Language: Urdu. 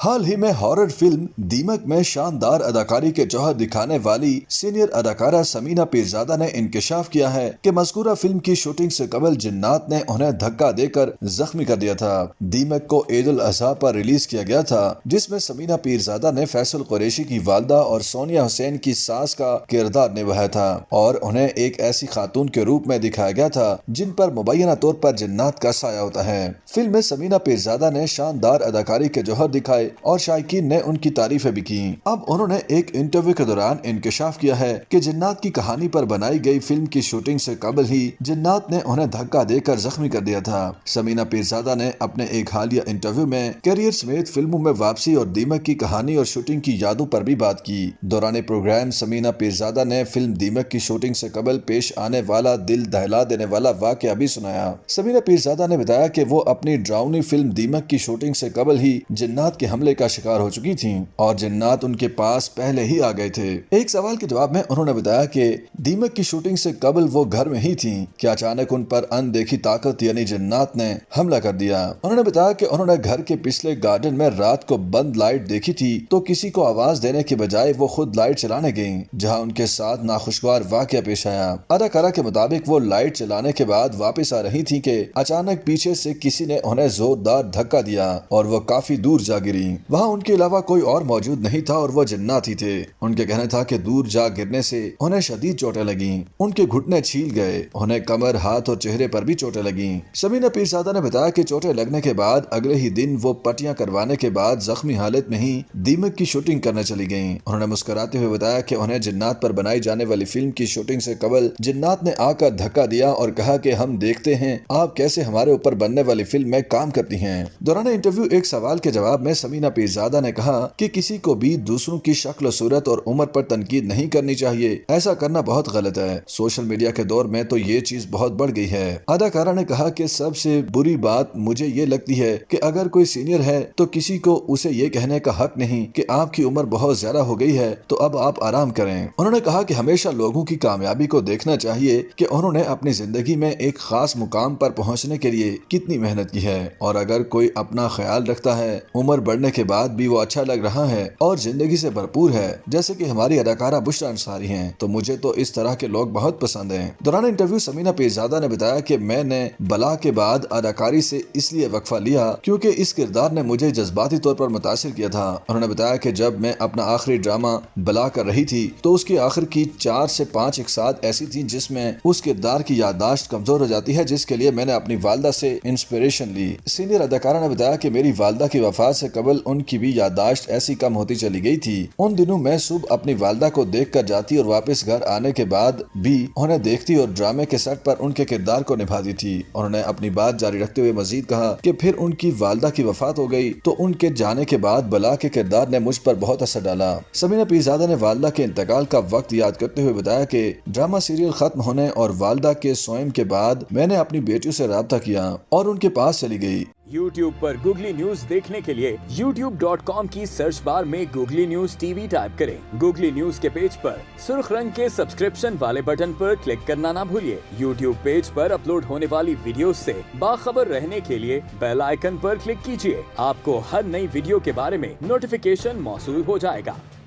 حال ہی میں ہارر فلم دیمک میں شاندار اداکاری کے جوہر دکھانے والی سینئر اداکارہ سمینا پیرزادہ نے انکشاف کیا ہے کہ مذکورہ فلم کی شوٹنگ سے قبل جنات نے انہیں دھکا دے کر زخمی کر دیا تھا۔ دیمک کو عید الاضحیٰ پر ریلیز کیا گیا تھا، جس میں سمینا پیرزادہ نے فیصل قریشی کی والدہ اور سونیا حسین کی ساس کا کردار نبھایا تھا اور انہیں ایک ایسی خاتون کے روپ میں دکھایا گیا تھا جن پر مبینہ طور پر جنات کا سایہ ہوتا ہے۔ فلم میں سمینا پیرزادہ نے شاندار اداکاری کے جوہر دکھائے اور شائقین نے ان کی تعریفیں بھی کی۔ اب انہوں نے ایک انٹرویو کے دوران انکشاف کیا ہے کہ جنات کی کہانی پر بنائی گئی فلم کی شوٹنگ سے قبل ہی جنات نے انہیں دھکا دے کر زخمی کر دیا تھا۔ سمینا پیرزادہ نے اپنے ایک حالیہ انٹرویو میں کیریئر سمیت فلموں میں واپسی اور دیمک کی کہانی اور شوٹنگ کی یادوں پر بھی بات کی۔ دوران پروگرام سمینا پیرزادہ نے فلم دیمک کی شوٹنگ سے قبل پیش آنے والا دل دہلا دینے والا واقعہ بھی سنایا۔ سمینا پیرزادہ نے بتایا کہ وہ اپنی ڈراؤنی فلم دیمک کی شوٹنگ سے قبل ہی جنات کے حملے کا شکار ہو چکی تھیں اور جنات ان کے پاس پہلے ہی آ گئے تھے۔ ایک سوال کے جواب میں انہوں نے بتایا کہ دیمک کی شوٹنگ سے قبل وہ گھر میں ہی تھیں کہ اچانک ان پر اندیکھی طاقت یعنی جنات نے حملہ کر دیا۔ انہوں نے بتایا کہ انہوں نے گھر کے پچھلے گارڈن میں رات کو بند لائٹ دیکھی تھی تو کسی کو آواز دینے کے بجائے وہ خود لائٹ چلانے گئیں، جہاں ان کے ساتھ ناخوشگوار واقعہ پیش آیا۔ اداکارہ کے مطابق وہ لائٹ چلانے کے بعد واپس آ رہی تھی کہ اچانک پیچھے سے کسی نے انہیں زوردار دھکا دیا اور وہ کافی دور جا گری۔ وہاں ان کے علاوہ کوئی اور موجود نہیں تھا اور وہ جنات ہی تھے۔ ان کے کہنا تھا کہ دور جا گرنے سے انہیں شدید چوٹیں لگیں، ان کے گھٹنے چھیل گئے، انہیں کمر، ہاتھ اور چہرے پر بھی چوٹیں لگیں۔ سمینا پیرزادہ نے بتایا کہ چوٹیں لگنے کے بعد اگلے ہی دن وہ پٹیاں کروانے کے بعد زخمی حالت میں ہی دیمک کی شوٹنگ کرنے چلی گئیں۔ انہوں نے مسکراتے ہوئے بتایا کہ انہیں جنات پر بنائی جانے والی فلم کی شوٹنگ سے قبل جنات نے آ کر دھکا دیا اور کہا کہ ہم دیکھتے ہیں آپ کیسے ہمارے اوپر بننے والی فلم میں کام کرتی ہیں۔ دوران انٹرویو ایک سوال کے جواب میں سمینا پیرزادہ نے کہا کہ کسی کو بھی دوسروں کی شکل و صورت اور عمر پر تنقید نہیں کرنی چاہیے، ایسا کرنا بہت غلط ہے۔ سوشل میڈیا کے دور میں تو یہ چیز بہت بڑھ گئی ہے۔ اداکارہ نے کہا کہ سب سے بری بات مجھے یہ لگتی ہے کہ اگر کوئی سینئر ہے تو کسی کو اسے یہ کہنے کا حق نہیں کہ آپ کی عمر بہت زیادہ ہو گئی ہے تو اب آپ آرام کریں۔ انہوں نے کہا کہ ہمیشہ لوگوں کی کامیابی کو دیکھنا چاہیے کہ انہوں نے اپنی زندگی میں ایک خاص مقام پر پہنچنے کے لیے کتنی محنت کی ہے، اور اگر کوئی اپنا خیال رکھتا ہے، عمر بڑھنے کے بعد بھی وہ اچھا لگ رہا ہے اور زندگی سے بھرپور ہے، جیسے کہ ہماری اداکارہ بشریٰ انصاری ہیں، تو مجھے تو اس طرح کے لوگ بہت پسند ہیں۔ دوران انٹرویو سمینا پیرزادہ نے بتایا کہ میں نے بلا کے بعد اداکاری سے اس لیے وقفہ لیا کیونکہ اس کردار نے مجھے جذباتی طور پر متاثر کیا تھا۔ انہوں نے بتایا کہ جب میں اپنا آخری ڈرامہ بلا کر رہی تھی تو اس کے آخر کی 4 سے 5 اقساط ایسی تھیں جس میں اس کردار کی یادداشت کمزور ہو جاتی ہے، جس کے لیے میں نے اپنی والدہ سے انسپریشن لی۔ سینئر اداکارہ نے بتایا کہ میری والدہ کی وفات سے قبل ان کی بھی یادداشت ایسی کم ہوتی چلی گئی تھی۔ ان دنوں میں صبح اپنی والدہ کو دیکھ کر جاتی اور واپس گھر آنے کے بعد بھی انہیں دیکھتی اور ڈرامے کے سیٹ پر ان کے کردار کو نبھاتی تھی۔ انہوں نے اپنی بات جاری رکھتے ہوئے مزید کہا کہ پھر ان کی والدہ کی وفات ہو گئی تو ان کے جانے کے بعد بلا کے کردار نے مجھ پر بہت اثر ڈالا۔ سمینا پیرزادہ نے والدہ کے انتقال کا وقت یاد کرتے ہوئے بتایا کہ ڈرامہ سیریل ختم ہونے اور والدہ کے سوئم کے بعد میں نے اپنی بیٹیوں سے رابطہ کیا اور ان کے پاس چلی گئی۔ YouTube پر گوگلی نیوز دیکھنے کے لیے youtube.com کی سرچ بار میں googly news T V type کریں۔ گوگلی نیوز کے پیج پر سرخ رنگ کے سبسکرپشن والے بٹن پر کلک کرنا نہ بھولیے۔ YouTube پیج پر اپلوڈ ہونے والی ویڈیوز سے باخبر رہنے کے لیے بیل آئیکن پر کلک کیجیے۔ آپ کو ہر نئی ویڈیو کے بارے میں نوٹیفیکیشن موصول ہو جائے گا۔